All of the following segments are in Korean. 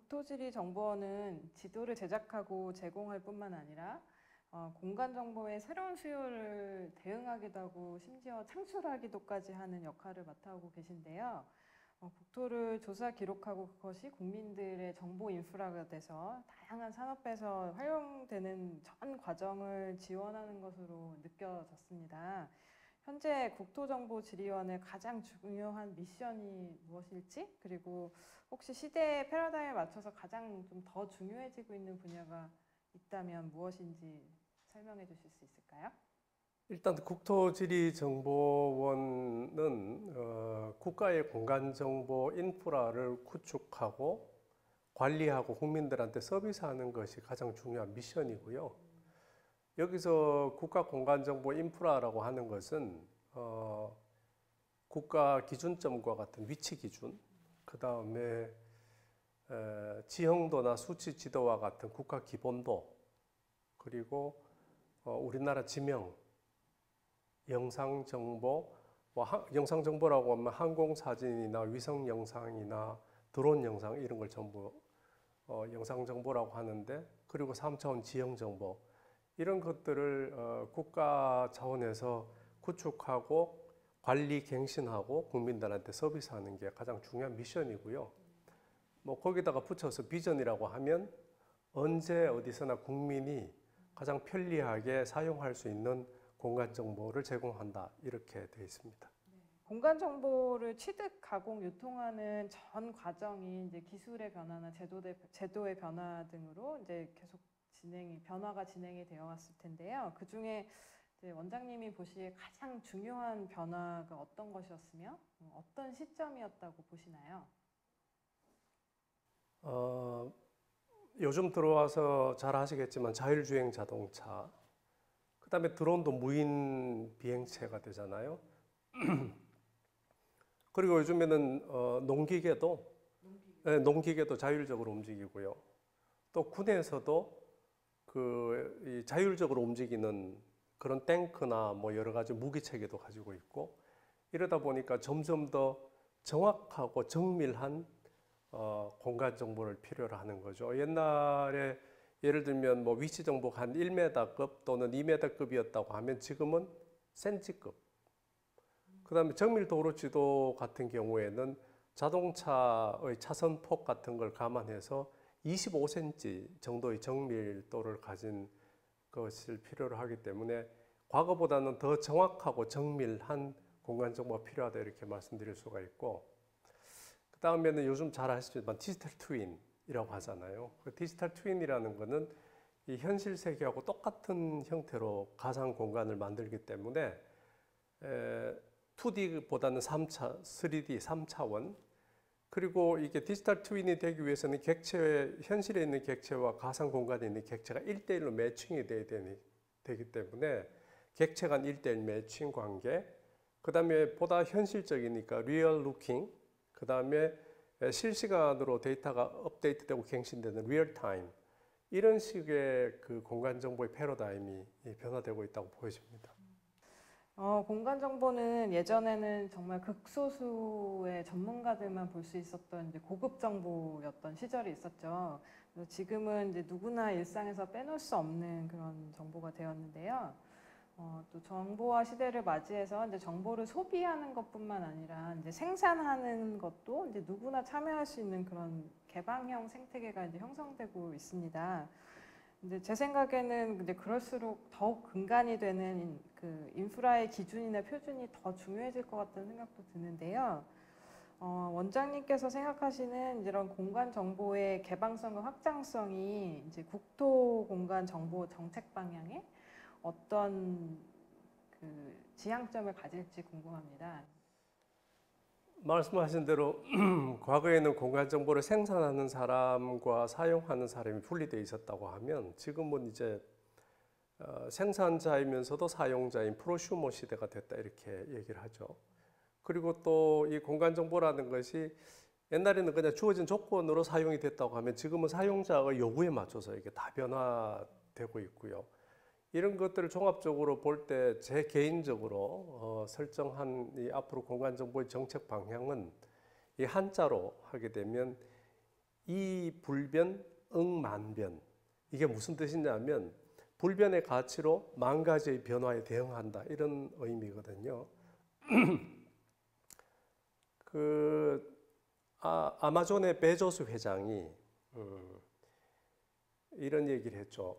국토지리정보원은 지도를 제작하고 제공할 뿐만 아니라 공간정보의 새로운 수요를 대응하기도 하고 심지어 창출하기도까지 하는 역할을 맡아오고 계신데요. 국토를 조사 기록하고 그것이 국민들의 정보 인프라가 돼서 다양한 산업에서 활용되는 전 과정을 지원하는 것으로 느껴졌습니다. 현재 국토정보지리원의 가장 중요한 미션이 무엇일지, 그리고 혹시 시대의 패러다임에 맞춰서 가장 좀 더 중요해지고 있는 분야가 있다면 무엇인지 설명해 주실 수 있을까요? 일단 국토지리정보원은 국가의 공간정보 인프라를 구축하고 관리하고 국민들한테 서비스하는 것이 가장 중요한 미션이고요. 여기서 국가 공간정보 인프라라고 하는 것은 국가 기준점과 같은 위치 기준, 그 다음에 지형도나 수치 지도와 같은 국가 기본도, 그리고 우리나라 지명, 영상 정보, 영상 정보라고 하면 항공 사진이나 위성 영상이나 드론 영상 이런 걸 전부 영상 정보라고 하는데, 그리고 3차원 지형 정보 이런 것들을 국가 차원에서 구축하고 관리 갱신하고 국민들한테 서비스하는 게 가장 중요한 미션이고요. 뭐 거기다가 붙여서 비전이라고 하면 언제 어디서나 국민이 가장 편리하게 사용할 수 있는 공간 정보를 제공한다, 이렇게 되어 있습니다. 공간 정보를 취득, 가공, 유통하는 전 과정이 이제 기술의 변화나 제도의 변화 등으로 이제 계속 변화가 진행이 되어 왔을 텐데요. 그 중에 원장님이 보시기에 가장 중요한 변화가 어떤 것이었으며 어떤 시점이었다고 보시나요? 요즘 들어와서 잘 아시겠지만 자율주행 자동차, 그 다음에 드론도 무인 비행체가 되잖아요. 그리고 요즘에는 농기계도 자율적으로 움직이고요. 또 군에서도 이 자율적으로 움직이는 그런 탱크나 뭐 여러 가지 무기 체계도 가지고 있고, 이러다 보니까 점점 더 정확하고 정밀한 공간 정보를 필요로 하는 거죠. 옛날에 예를 들면 뭐 위치 정보가 한 1m급 또는 2m급이었다고 하면 지금은 센치급. 그 다음에 정밀 도로 지도 같은 경우에는 자동차의 차선폭 같은 걸 감안해서 25cm 정도의 정밀도를 가진 것을 필요로 하기 때문에 과거보다는 더 정확하고 정밀한 공간 정보가 필요하다, 이렇게 말씀드릴 수가 있고, 그 다음에는 요즘 잘 아시지만 디지털 트윈이라고 하잖아요. 그 디지털 트윈이라는 거는 이 현실 세계하고 똑같은 형태로 가상 공간을 만들기 때문에 2D보다는 3D, 3차원, 그리고 이게 디지털 트윈이 되기 위해서는 현실에 있는 객체와 가상 공간에 있는 객체가 1대1로 매칭이 되기 때문에 객체 간 1대1 매칭 관계, 그 다음에 보다 현실적이니까 리얼 루킹, 그 다음에 실시간으로 데이터가 업데이트되고 갱신되는 리얼 타임, 이런 식의 그 공간 정보의 패러다임이 변화되고 있다고 보여집니다. 공간 정보는 예전에는 정말 극소수의 전문가들만 볼 수 있었던 이제 고급 정보였던 시절이 있었죠. 그래서 지금은 이제 누구나 일상에서 빼놓을 수 없는 그런 정보가 되었는데요. 또 정보화 시대를 맞이해서 이제 정보를 소비하는 것뿐만 아니라 이제 생산하는 것도 이제 누구나 참여할 수 있는 그런 개방형 생태계가 이제 형성되고 있습니다. 이제 제 생각에는 이제 그럴수록 더욱 근간이 되는 그 인프라의 기준이나 표준이 더 중요해질 것 같다는 생각도 드는데요. 원장님께서 생각하시는 이런 공간 정보의 개방성과 확장성이 이제 국토 공간 정보 정책 방향에 어떤 그 지향점을 가질지 궁금합니다. 말씀하신 대로 과거에는 공간 정보를 생산하는 사람과 사용하는 사람이 분리되어 있었다고 하면, 지금은 이제 생산자이면서도 사용자인 프로슈머 시대가 됐다, 이렇게 얘기를 하죠. 그리고 또 이 공간 정보라는 것이 옛날에는 그냥 주어진 조건으로 사용이 됐다고 하면, 지금은 사용자의 요구에 맞춰서 이게 다 변화되고 있고요. 이런 것들을 종합적으로 볼 때 제 개인적으로 설정한 이 앞으로 공간정보의 정책 방향은 이 한자로 하게 되면 이 불변, 응만변. 이게 무슨 뜻이냐면 불변의 가치로 만 가지의 변화에 대응한다 이런 의미거든요. 아마존의 베조스 회장이 이런 얘기를 했죠.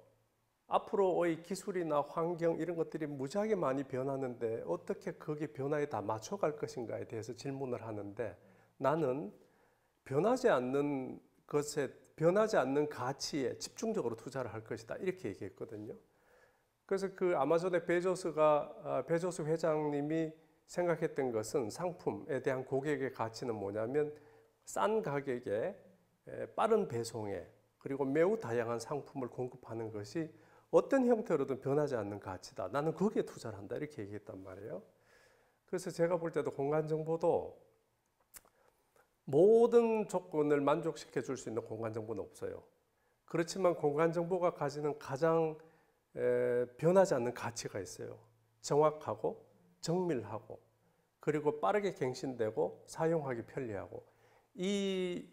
앞으로의 기술이나 환경 이런 것들이 무지하게 많이 변하는데 어떻게 거기에 변화에 다 맞춰갈 것인가에 대해서 질문을 하는데 나는 변하지 않는 것에 변하지 않는 가치에 집중적으로 투자를 할 것이다 이렇게 얘기했거든요. 그래서 그 아마존의 베조스 회장님이 생각했던 것은 상품에 대한 고객의 가치는 뭐냐면 싼 가격에 빠른 배송에 그리고 매우 다양한 상품을 공급하는 것이 어떤 형태로든 변하지 않는 가치다. 나는 거기에 투자를 한다. 이렇게 얘기했단 말이에요. 그래서 제가 볼 때도 공간정보도 모든 조건을 만족시켜 줄 수 있는 공간정보는 없어요. 그렇지만 공간정보가 가지는 가장 변하지 않는 가치가 있어요. 정확하고 정밀하고 그리고 빠르게 갱신되고 사용하기 편리하고 이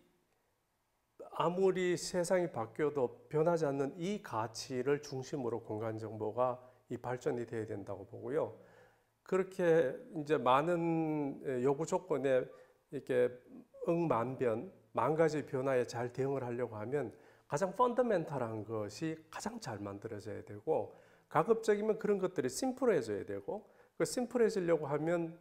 아무리 세상이 바뀌어도 변하지 않는 이 가치를 중심으로 공간 정보가 이 발전이 돼야 된다고 보고요. 그렇게 이제 많은 요구 조건에 이렇게 응만변, 만 가지 변화에 잘 대응을 하려고 하면 가장 펀더멘탈한 것이 가장 잘 만들어져야 되고 가급적이면 그런 것들이 심플해져야 되고 그 심플해지려고 하면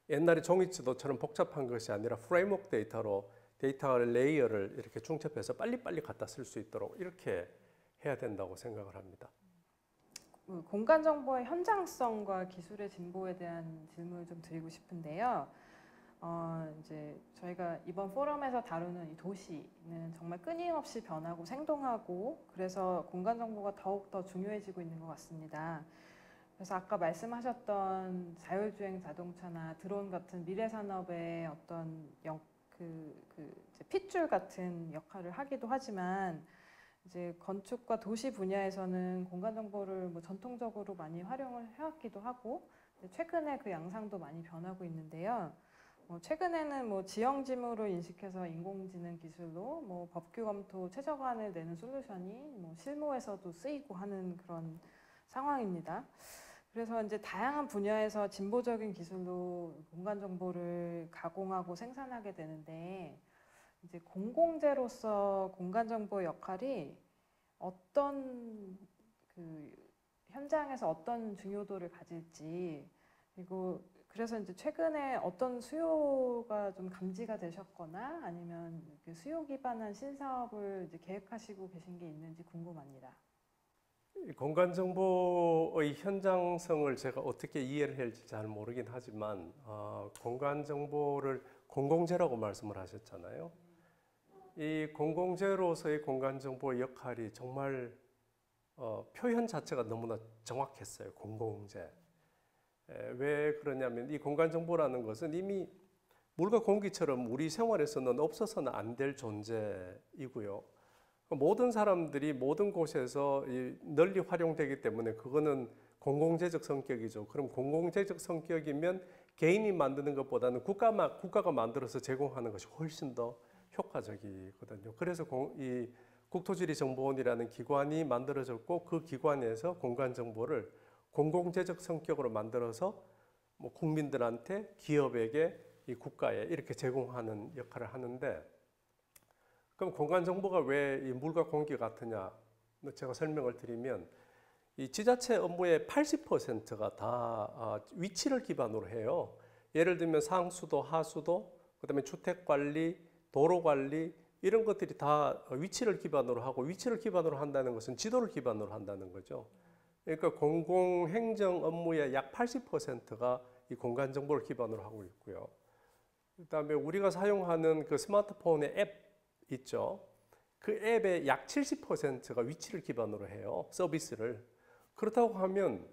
옛날에 종이지도처럼 복잡한 것이 아니라 프레임워크 데이터로 데이터 레이어를 이렇게 중첩해서 빨리빨리 갖다 쓸 수 있도록 이렇게 해야 된다고 생각을 합니다. 공간 정보의 현장성과 기술의 진보에 대한 질문을 좀 드리고 싶은데요. 이제 저희가 이번 포럼에서 다루는 이 도시는 정말 끊임없이 변하고 생동하고 그래서 공간 정보가 더욱 더 중요해지고 있는 것 같습니다. 그래서 아까 말씀하셨던 자율주행 자동차나 드론 같은 미래 산업의 어떤 이제 핏줄 같은 역할을 하기도 하지만 이제 건축과 도시 분야에서는 공간 정보를 뭐 전통적으로 많이 활용을 해왔기도 하고 최근에 그 양상도 많이 변하고 있는데요. 최근에는 뭐 지형지물을 인식해서 인공지능 기술로 뭐 법규 검토 최저관을 내는 솔루션이 뭐 실무에서도 쓰이고 하는 그런 상황입니다. 그래서 이제 다양한 분야에서 진보적인 기술로 공간 정보를 가공하고 생산하게 되는데 이제 공공재로서 공간 정보의 역할이 어떤 현장에서 어떤 중요도를 가질지 그리고 그래서 이제 최근에 어떤 수요가 좀 감지가 되셨거나 아니면 수요 기반한 신사업을 이제 계획하시고 계신 게 있는지 궁금합니다. 공간 정보의 현장성을 제가 어떻게 이해를 해야 할지 잘 모르긴 하지만 공간 정보를 공공재라고 말씀을 하셨잖아요. 이 공공재로서의 공간 정보의 역할이 정말 표현 자체가 너무나 정확했어요. 공공재. 왜 그러냐면 이 공간 정보라는 것은 이미 물과 공기처럼 우리 생활에서는 없어서는 안 될 존재이고요. 모든 사람들이 모든 곳에서 널리 활용되기 때문에 그거는 공공재적 성격이죠. 그럼 공공재적 성격이면 개인이 만드는 것보다는 국가가 만들어서 제공하는 것이 훨씬 더 효과적이거든요. 그래서 이 국토지리정보원이라는 기관이 만들어졌고 그 기관에서 공간 정보를 공공재적 성격으로 만들어서 뭐 국민들한테 기업에게 이 국가에 이렇게 제공하는 역할을 하는데 그럼 공간 정보가 왜 이 물과 공기 같으냐? 제가 설명을 드리면 이 지자체 업무의 80%가 다 위치를 기반으로 해요. 예를 들면 상수도, 하수도, 그다음에 주택 관리, 도로 관리 이런 것들이 다 위치를 기반으로 하고 위치를 기반으로 한다는 것은 지도를 기반으로 한다는 거죠. 그러니까 공공행정 업무의 약 80%가 이 공간 정보를 기반으로 하고 있고요. 그다음에 우리가 사용하는 그 스마트폰의 앱 있죠. 그 앱의 약 70%가 위치를 기반으로 해요. 서비스를. 그렇다고 하면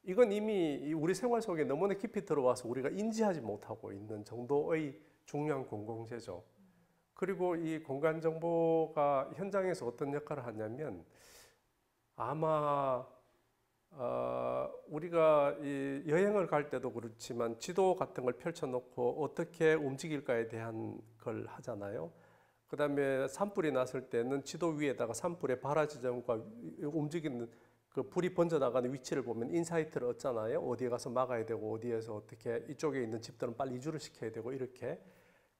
이건 이미 우리 생활 속에 너무나 깊이 들어와서 우리가 인지하지 못하고 있는 정도의 중요한 공공재죠. 그리고 이 공간 정보가 현장에서 어떤 역할을 하냐면 아마 우리가 이 여행을 갈 때도 그렇지만 지도 같은 걸 펼쳐놓고 어떻게 움직일까에 대한 걸 하잖아요. 그다음에 산불이 났을 때는 지도 위에다가 산불의 발화 지점과 움직이는 그 불이 번져 나가는 위치를 보면 인사이트를 얻잖아요. 어디에 가서 막아야 되고 어디에서 어떻게 이쪽에 있는 집들은 빨리 이주를 시켜야 되고 이렇게.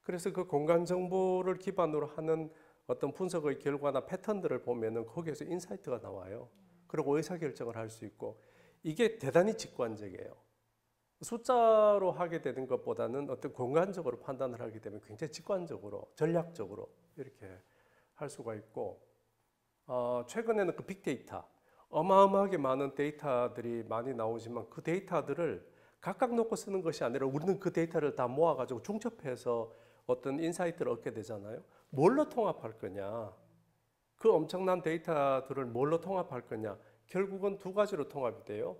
그래서 그 공간 정보를 기반으로 하는 어떤 분석의 결과나 패턴들을 보면은 거기에서 인사이트가 나와요. 그리고 의사결정을 할 수 있고 이게 대단히 직관적이에요. 숫자로 하게 되는 것보다는 어떤 공간적으로 판단을 하게 되면 굉장히 직관적으로 전략적으로 이렇게 할 수가 있고 최근에는 그 빅데이터 어마어마하게 많은 데이터들이 많이 나오지만 그 데이터들을 각각 놓고 쓰는 것이 아니라 우리는 그 데이터를 다 모아가지고 중첩해서 어떤 인사이트를 얻게 되잖아요. 뭘로 통합할 거냐? 그 엄청난 데이터들을 뭘로 통합할 거냐? 결국은 두 가지로 통합이 돼요.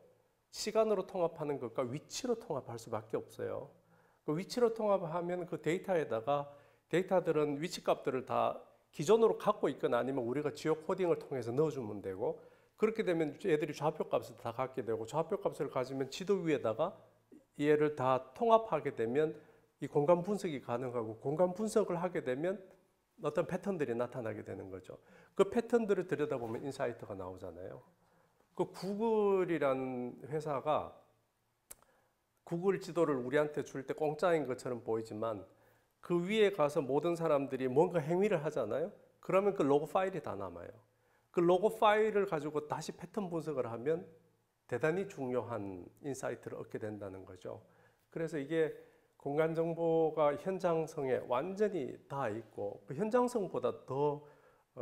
시간으로 통합하는 것과 위치로 통합할 수밖에 없어요. 그 위치로 통합하면 그 데이터에다가 데이터들은 위치 값들을 다 기존으로 갖고 있거나 아니면 우리가 지오 코딩을 통해서 넣어주면 되고 그렇게 되면 애들이 좌표 값을 다 갖게 되고 좌표 값을 가지면 지도 위에다가 얘를 다 통합하게 되면 이 공간 분석이 가능하고 공간 분석을 하게 되면 어떤 패턴들이 나타나게 되는 거죠. 그 패턴들을 들여다보면 인사이트가 나오잖아요. 그 구글이라는 회사가 구글 지도를 우리한테 줄 때 공짜인 것처럼 보이지만 그 위에 가서 모든 사람들이 뭔가 행위를 하잖아요. 그러면 그 로그 파일이 다 남아요. 그 로그 파일을 가지고 다시 패턴 분석을 하면 대단히 중요한 인사이트를 얻게 된다는 거죠. 그래서 이게 공간 정보가 현장성에 완전히 다 있고 그 현장성보다 더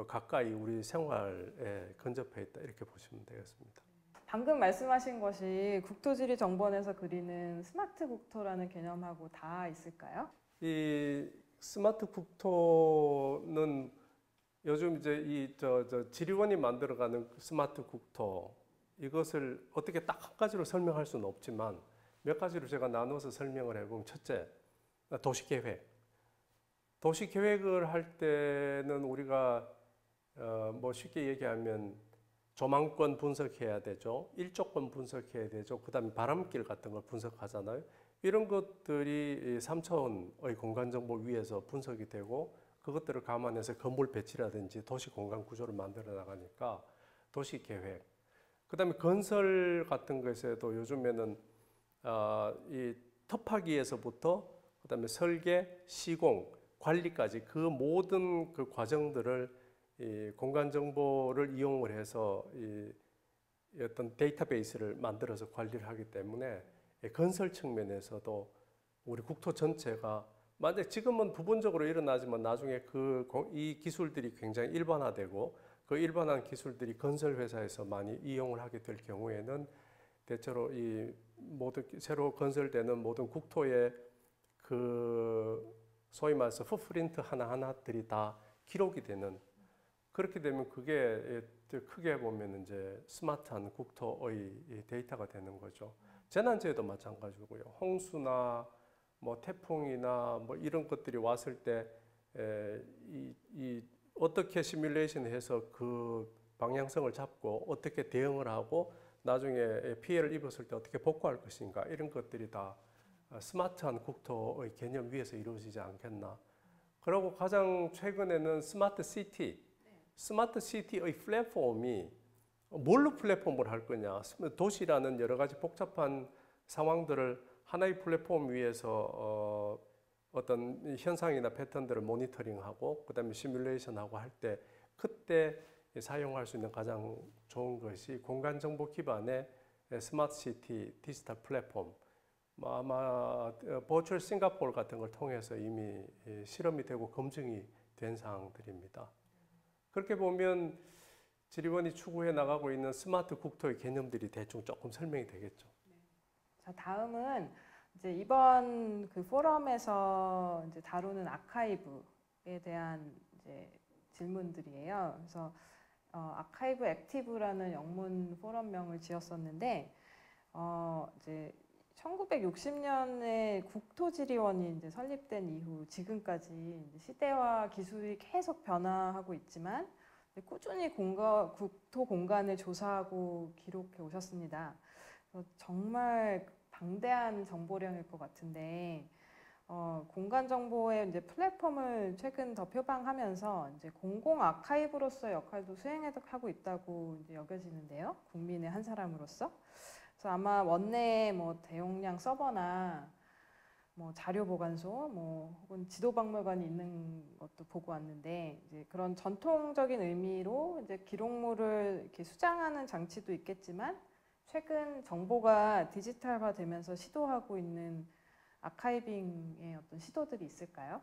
가까이 우리 생활에 근접해 있다 이렇게 보시면 되겠습니다. 방금 말씀하신 것이 국토지리정보원에서 그리는 스마트 국토라는 개념하고 다 있을까요? 이 스마트 국토는 요즘 이제 지리원이 만들어가는 스마트 국토 이것을 어떻게 딱 한 가지로 설명할 수는 없지만 몇 가지로 제가 나눠서 설명을 해보면 첫째, 도시계획. 도시계획을 할 때는 우리가 뭐 쉽게 얘기하면 조망권 분석해야 되죠. 일조권 분석해야 되죠. 그 다음에 바람길 같은 걸 분석하잖아요. 이런 것들이 3차원의 공간정보 위에서 분석이 되고 그것들을 감안해서 건물 배치라든지 도시 공간 구조를 만들어 나가니까 도시계획. 그 다음에 건설 같은 것에도 요즘에는 이 터파기에서부터 그 다음에 설계, 시공, 관리까지 그 모든 그 과정들을 이 공간 정보를 이용을 해서 이 어떤 데이터베이스를 만들어서 관리를 하기 때문에 건설 측면에서도 우리 국토 전체가 만약 지금은 부분적으로 일어나지만 나중에 이 기술들이 굉장히 일반화되고 그 일반화한 기술들이 건설 회사에서 많이 이용을 하게 될 경우에는 대체로 이 모든 새로 건설되는 모든 국토의 그 소위 말해서 풋프린트 하나하나들이 다 기록이 되는 그렇게 되면 그게 크게 보면 이제 스마트한 국토의 데이터가 되는 거죠. 재난재해도 마찬가지고요. 홍수나 뭐 태풍이나 뭐 이런 것들이 왔을 때 어떻게 시뮬레이션해서 그 방향성을 잡고 어떻게 대응을 하고 나중에 피해를 입었을 때 어떻게 복구할 것인가 이런 것들이 다 스마트한 국토의 개념 위에서 이루어지지 않겠나. 그리고 가장 최근에는 스마트 시티의 플랫폼이 뭘로 플랫폼을 할 거냐. 도시라는 여러 가지 복잡한 상황들을 하나의 플랫폼 위에서 어떤 현상이나 패턴들을 모니터링하고 그다음에 시뮬레이션하고 할 때 그때 사용할 수 있는 가장 좋은 것이 공간 정보 기반의 스마트 시티 디지털 플랫폼. 아마 버추얼 싱가포르 같은 걸 통해서 이미 실험이 되고 검증이 된 사항들입니다. 그렇게 보면 지리원이 추구해 나가고 있는 스마트 국토의 개념들이 대충 조금 설명이 되겠죠. 자, 다음은 이제 이번 그 포럼에서 이제 다루는 아카이브에 대한 이제 질문들이에요. 그래서 아카이브 액티브라는 영문 포럼명을 지었었는데 이제 1960년에 국토지리원이 이제 설립된 이후 지금까지 이제 시대와 기술이 계속 변화하고 있지만 꾸준히 국토 공간을 조사하고 기록해 오셨습니다. 정말 방대한 정보량일 것 같은데 공간 정보의 이제 플랫폼을 최근 더 표방하면서 이제 공공 아카이브로서의 역할도 수행하고 있다고 이제 여겨지는데요. 국민의 한 사람으로서. 그래서 아마 원내에 뭐 대용량 서버나 뭐 자료 보관소, 뭐 혹은 지도 박물관이 있는 것도 보고 왔는데 이제 그런 전통적인 의미로 이제 기록물을 이렇게 수장하는 장치도 있겠지만 최근 정보가 디지털화되면서 시도하고 있는 아카이빙의 어떤 시도들이 있을까요?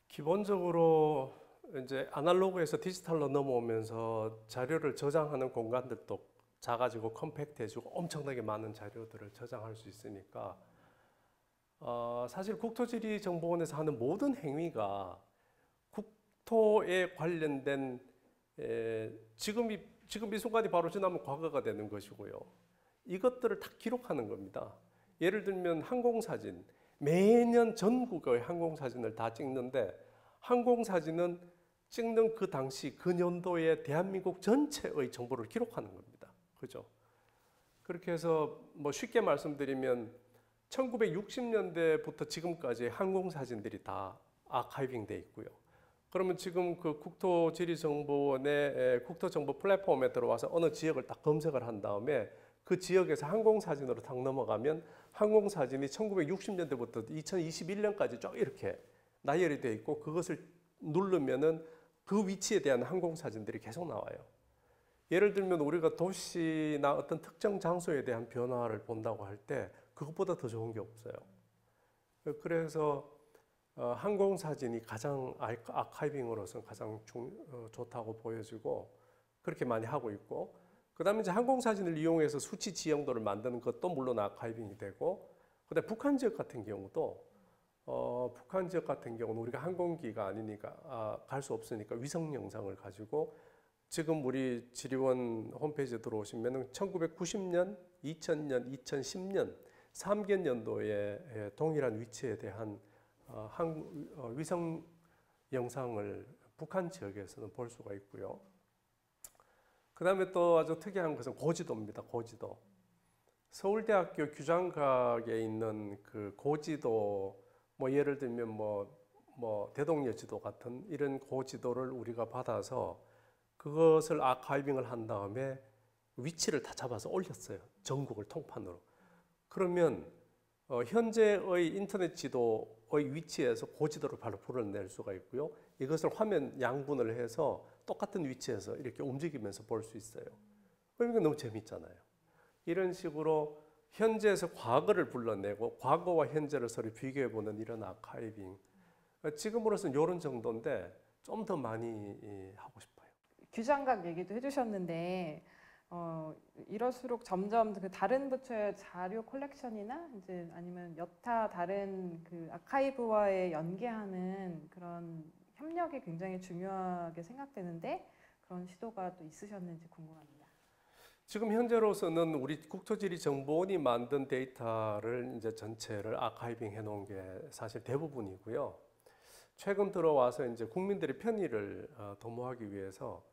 기본적으로 이제 아날로그에서 디지털로 넘어오면서 자료를 저장하는 공간들도 작아지고 컴팩트해지고 엄청나게 많은 자료들을 저장할 수 있으니까 사실 국토지리정보원에서 하는 모든 행위가 국토에 관련된 지금 이 순간이 바로 지나면 과거가 되는 것이고요. 이것들을 다 기록하는 겁니다. 예를 들면 항공사진, 매년 전국의 항공사진을 다 찍는데 항공사진은 찍는 그 당시 그 년도에 대한민국 전체의 정보를 기록하는 겁니다. 그죠? 그렇게 해서 뭐 쉽게 말씀드리면 1960년대부터 지금까지 항공사진들이 다 아카이빙 돼 있고요. 그러면 지금 그 국토지리정보원의 국토정보 플랫폼에 들어와서 어느 지역을 딱 검색을 한 다음에 그 지역에서 항공사진으로 딱 넘어가면 항공사진이 1960년대부터 2021년까지 쭉 이렇게 나열이 돼 있고 그것을 누르면은 그 위치에 대한 항공사진들이 계속 나와요. 예를 들면 우리가 도시나 어떤 특정 장소에 대한 변화를 본다고 할 때 그것보다 더 좋은 게 없어요. 그래서 항공사진이 가장 아카이빙으로서는 가장 좋다고 보여지고 그렇게 많이 하고 있고 그 다음에 이제 항공사진을 이용해서 수치 지형도를 만드는 것도 물론 아카이빙이 되고 그다음에 북한 지역 같은 경우도 북한 지역 같은 경우는 우리가 항공기가 아니니까 갈 수 없으니까 위성 영상을 가지고 지금 우리 지리원 홈페이지에 들어오시면 1990년, 2000년, 2010년 3개 연도의 동일한 위치에 대한 위성 영상을 북한 지역에서는 볼 수가 있고요. 그 다음에 또 아주 특이한 것은 고지도입니다. 고지도. 서울대학교 규장각에 있는 그 고지도, 뭐 예를 들면 뭐 대동여 지도 같은 이런 고지도를 우리가 받아서 그것을 아카이빙을 한 다음에 위치를 다 잡아서 올렸어요. 전국을 통판으로. 그러면 현재의 인터넷 지도의 위치에서 고지도를 바로 풀어낼 수가 있고요. 이것을 화면 양분을 해서 똑같은 위치에서 이렇게 움직이면서 볼 수 있어요. 그러니까 너무 재밌잖아요. 이런 식으로 현재에서 과거를 불러내고 과거와 현재를 서로 비교해보는 이런 아카이빙. 지금으로서는 이런 정도인데 좀 더 많이 하고 싶어요. 규장각 얘기도 해주셨는데 이럴수록 점점 그 다른 부처의 자료 컬렉션이나 이제 아니면 여타 다른 그 아카이브와의 연계하는 그런 협력이 굉장히 중요하게 생각되는데 그런 시도가 또 있으셨는지 궁금합니다. 지금 현재로서는 우리 국토지리정보원이 만든 데이터를 이제 전체를 아카이빙 해놓은 게 사실 대부분이고요. 최근 들어와서 이제 국민들의 편의를 도모하기 위해서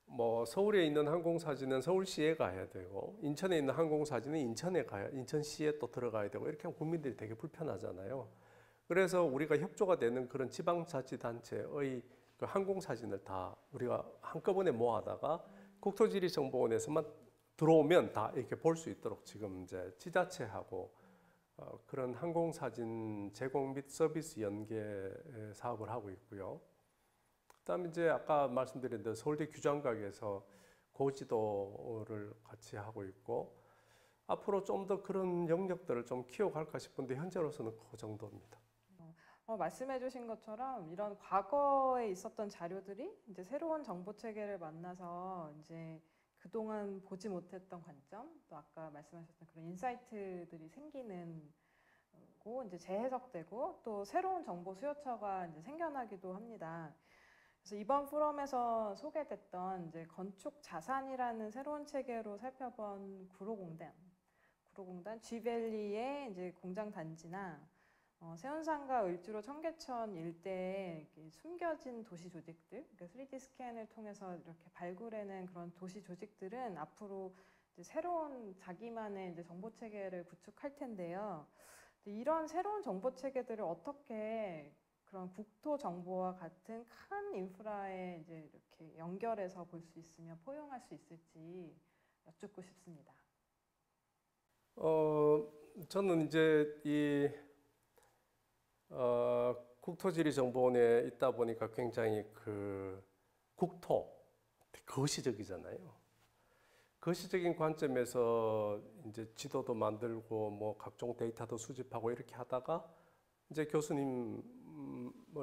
뭐 서울에 있는 항공사진은 서울시에 가야 되고 인천에 있는 항공사진은 인천시에 또 들어가야 되고 이렇게 하면 국민들이 되게 불편하잖아요. 그래서 우리가 협조가 되는 그런 지방자치단체의 그 항공사진을 다 우리가 한꺼번에 모아다가 국토지리정보원에서만 들어오면 다 이렇게 볼 수 있도록 지금 이제 지자체하고 그런 항공사진 제공 및 서비스 연계 사업을 하고 있고요. 그다음에 이제 아까 말씀드린 대로 서울대 규장각에서 고지도를 같이 하고 있고 앞으로 좀 더 그런 영역들을 좀 키워갈까 싶은데 현재로서는 그 정도입니다. 말씀해주신 것처럼 이런 과거에 있었던 자료들이 이제 새로운 정보 체계를 만나서 이제 그동안 보지 못했던 관점, 또 아까 말씀하셨던 그런 인사이트들이 생기는 고 이제 재해석되고 또 새로운 정보 수요처가 이제 생겨나기도 합니다. 그래서 이번 포럼에서 소개됐던 이제 건축 자산이라는 새로운 체계로 살펴본 구로공단 G밸리의 이제 공장 단지나 세운상과 을지로 청계천 일대에 숨겨진 도시 조직들, 그러니까 3D 스캔을 통해서 이렇게 발굴해낸 그런 도시 조직들은 앞으로 이제 새로운 자기만의 이제 정보 체계를 구축할 텐데요. 이런 새로운 정보 체계들을 어떻게 그런 국토 정보와 같은 큰 인프라에 이제 이렇게 연결해서 볼 수 있으며 포용할 수 있을지 여쭙고 싶습니다. 저는 이제 이 국토지리정보원에 있다 보니까 굉장히 그 국토 거시적이잖아요. 거시적인 관점에서 이제 지도도 만들고 뭐 각종 데이터도 수집하고 이렇게 하다가 이제 교수님을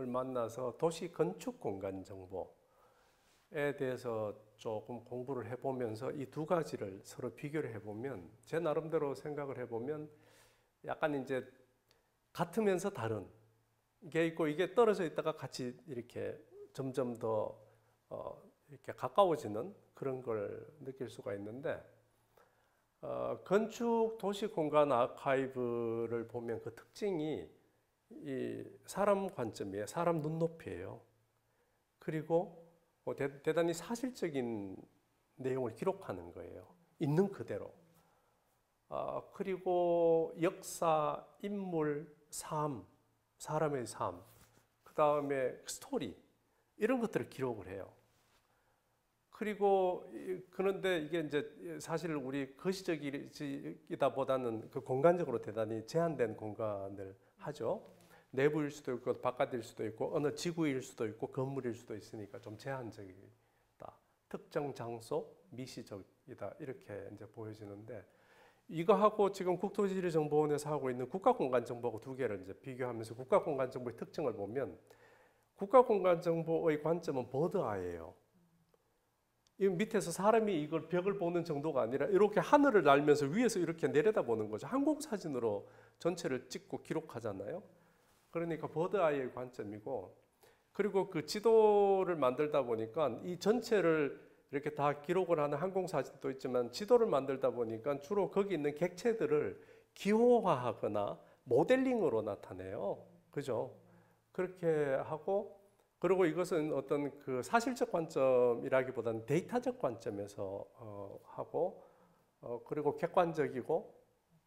만나서 도시 건축 공간 정보에 대해서 조금 공부를 해보면서 이 두 가지를 서로 비교를 해보면 제 나름대로 생각을 해보면 약간 이제 같으면서 다른 게 있고 이게 떨어져 있다가 같이 이렇게 점점 더 이렇게 가까워지는 그런 걸 느낄 수가 있는데 건축 도시 공간 아카이브를 보면 그 특징이 이 사람 관점이에요. 사람 눈높이에요. 그리고 대단히 사실적인 내용을 기록하는 거예요. 있는 그대로. 그리고 역사, 인물, 삶, 사람의 삶, 그 다음에 스토리 이런 것들을 기록을 해요. 그리고 그런데 이게 이제 사실 우리 거시적이다 보다는 그 공간적으로 대단히 제한된 공간을 하죠. 내부일 수도 있고 바깥일 수도 있고 어느 지구일 수도 있고 건물일 수도 있으니까 좀 제한적이다. 특정 장소, 미시적이다 이렇게 이제 보여지는데 이거하고 지금 국토지리정보원에서 하고 있는 국가공간정보하고 두 개를 이제 비교하면서 국가공간정보의 특징을 보면 국가공간정보의 관점은 버드아이예요. 이 밑에서 사람이 이걸 벽을 보는 정도가 아니라 이렇게 하늘을 날면서 위에서 이렇게 내려다보는 거죠. 항공사진으로 전체를 찍고 기록하잖아요. 그러니까 버드아이의 관점이고 그리고 그 지도를 만들다 보니까 이 전체를 이렇게 다 기록을 하는 항공사진도 있지만 지도를 만들다 보니까 주로 거기 있는 객체들을 기호화하거나 모델링으로 나타내요. 그죠? 그렇게 하고 그리고 이것은 어떤 그 사실적 관점이라기보다는 데이터적 관점에서 하고 그리고 객관적이고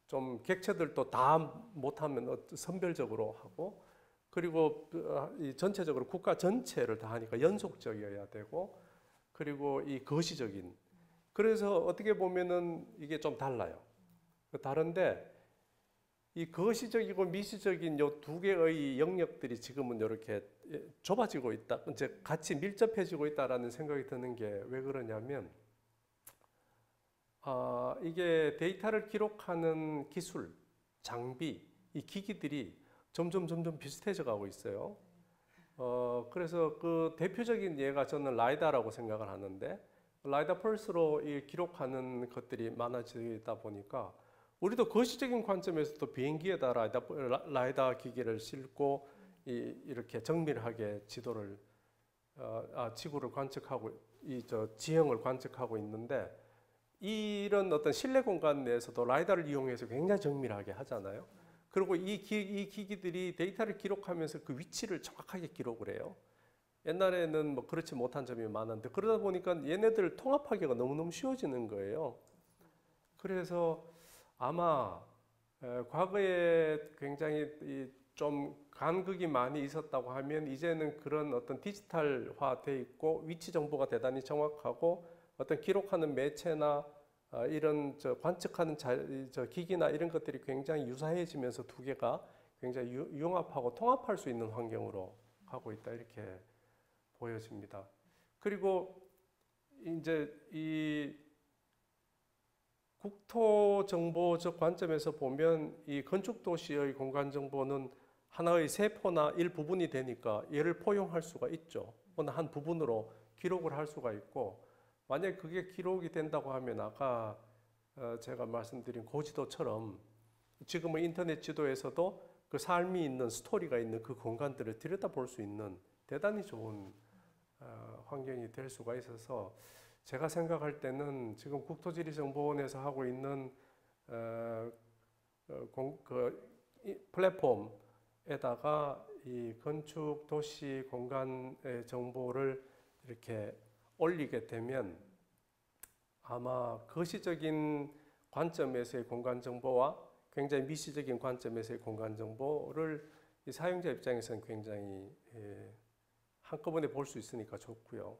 좀 객체들도 다 못하면 선별적으로 하고 그리고 이 전체적으로 국가 전체를 다 하니까 연속적이어야 되고 그리고 이 거시적인 그래서 어떻게 보면은 이게 좀 달라요. 다른데 이 거시적이고 미시적인 요 두 개의 영역들이 지금은 이렇게 좁아지고 있다. 이제 같이 밀접해지고 있다라는 생각이 드는 게 왜 그러냐면 이게 데이터를 기록하는 기술, 장비, 이 기기들이 점점 비슷해져 가고 있어요. 그래서 그 대표적인 예가 저는 라이다라고 생각을 하는데 라이다 펄스로 이 기록하는 것들이 많아지다 보니까 우리도 거시적인 관점에서도 비행기에다 라이다 기기를 싣고 이렇게 정밀하게 지도를 지구를 관측하고 지형을 관측하고 있는데 이런 어떤 실내 공간 내에서도 라이다를 이용해서 굉장히 정밀하게 하잖아요. 그리고 이 기기들이 데이터를 기록하면서 그 위치를 정확하게 기록을 해요. 옛날에는 뭐 그렇지 못한 점이 많은데 그러다 보니까 얘네들을 통합하기가 너무너무 쉬워지는 거예요. 그래서 아마 과거에 굉장히 좀 간극이 많이 있었다고 하면 이제는 그런 어떤 디지털화돼 있고 위치 정보가 대단히 정확하고 어떤 기록하는 매체나 이런 관측하는 기기나 이런 것들이 굉장히 유사해지면서 두 개가 굉장히 융합하고 통합할 수 있는 환경으로 가고 있다 이렇게 보여집니다. 그리고 이제 이 국토정보적 관점에서 보면 이 건축도시의 공간정보는 하나의 세포나 일부분이 되니까 얘를 포용할 수가 있죠. 어느 한 부분으로 기록을 할 수가 있고 만약에 그게 기록이 된다고 하면 아까 제가 말씀드린 고지도처럼 지금은 인터넷 지도에서도 그 삶이 있는 스토리가 있는 그 공간들을 들여다볼 수 있는 대단히 좋은 환경이 될 수가 있어서 제가 생각할 때는 지금 국토지리정보원에서 하고 있는 플랫폼에다가 이 건축 도시 공간의 정보를 이렇게 올리게 되면 아마 거시적인 관점에서의 공간 정보와 굉장히 미시적인 관점에서의 공간 정보를 이 사용자 입장에서는 굉장히 한꺼번에 볼 수 있으니까 좋고요.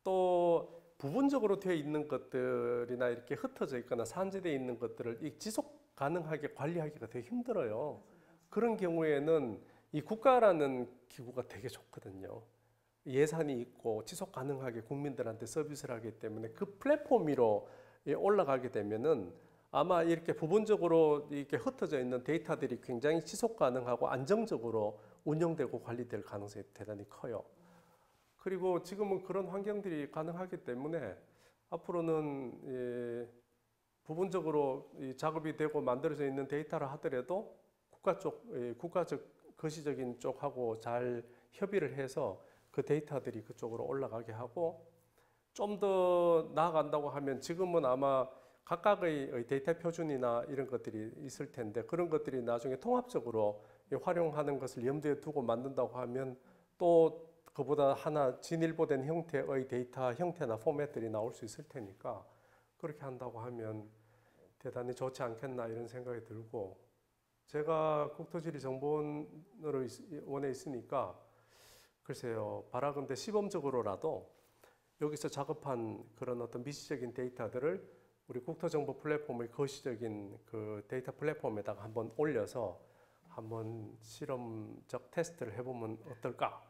또 부분적으로 되어 있는 것들이나 이렇게 흩어져 있거나 산재되어 있는 것들을 이 지속 가능하게 관리하기가 되게 힘들어요. 그런 경우에는 이 국가라는 기구가 되게 좋거든요. 예산이 있고 지속 가능하게 국민들한테 서비스를 하기 때문에 그 플랫폼 위로 올라가게 되면은 아마 이렇게 부분적으로 이렇게 흩어져 있는 데이터들이 굉장히 지속 가능하고 안정적으로 운영되고 관리될 가능성이 대단히 커요. 그리고 지금은 그런 환경들이 가능하기 때문에 앞으로는 부분적으로 이 작업이 되고 만들어져 있는 데이터를 하더라도 국가적 거시적인 쪽하고 잘 협의를 해서 그 데이터들이 그쪽으로 올라가게 하고 좀 더 나아간다고 하면 지금은 아마 각각의 데이터 표준이나 이런 것들이 있을 텐데 그런 것들이 나중에 통합적으로 활용하는 것을 염두에 두고 만든다고 하면 또 그보다 하나 진일보된 형태의 데이터 형태나 포맷들이 나올 수 있을 테니까 그렇게 한다고 하면 대단히 좋지 않겠나 이런 생각이 들고 제가 국토지리정보원에 있으니까 글쎄요 바라건대 시범적으로라도 여기서 작업한 그런 어떤 미시적인 데이터들을 우리 국토정보 플랫폼의 거시적인 그 데이터 플랫폼에다가 한번 올려서 한번 실험적 테스트를 해보면 어떨까?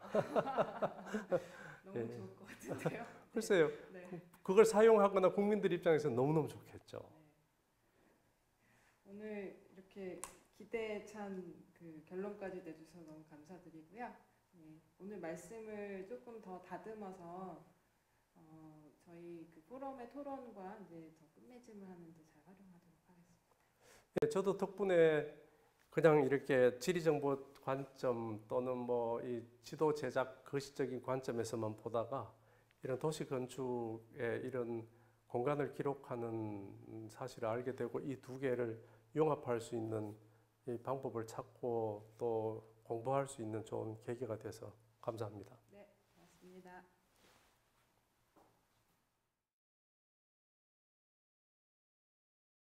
너무 예. 좋을 것 같은데요. 글쎄요, 네. 그걸 사용하거나 국민들 입장에서 너무너무 좋겠죠. 네. 오늘 이렇게 기대에 찬 그 결론까지 내주셔서 너무 감사드리고요. 네. 오늘 말씀을 조금 더 다듬어서 저희 그 포럼의 토론과 이제 더 끝맺음을 하는데 잘 활용하도록 하겠습니다. 예, 저도 덕분에 그냥 이렇게 지리정보 관점 또는 뭐 이 지도 제작 거시적인 관점에서만 보다가 이런 도시 건축의 이런 공간을 기록하는 사실을 알게 되고 이 두 개를 융합할 수 있는 이 방법을 찾고 또 공부할 수 있는 좋은 계기가 돼서 감사합니다. 네, 고맙습니다.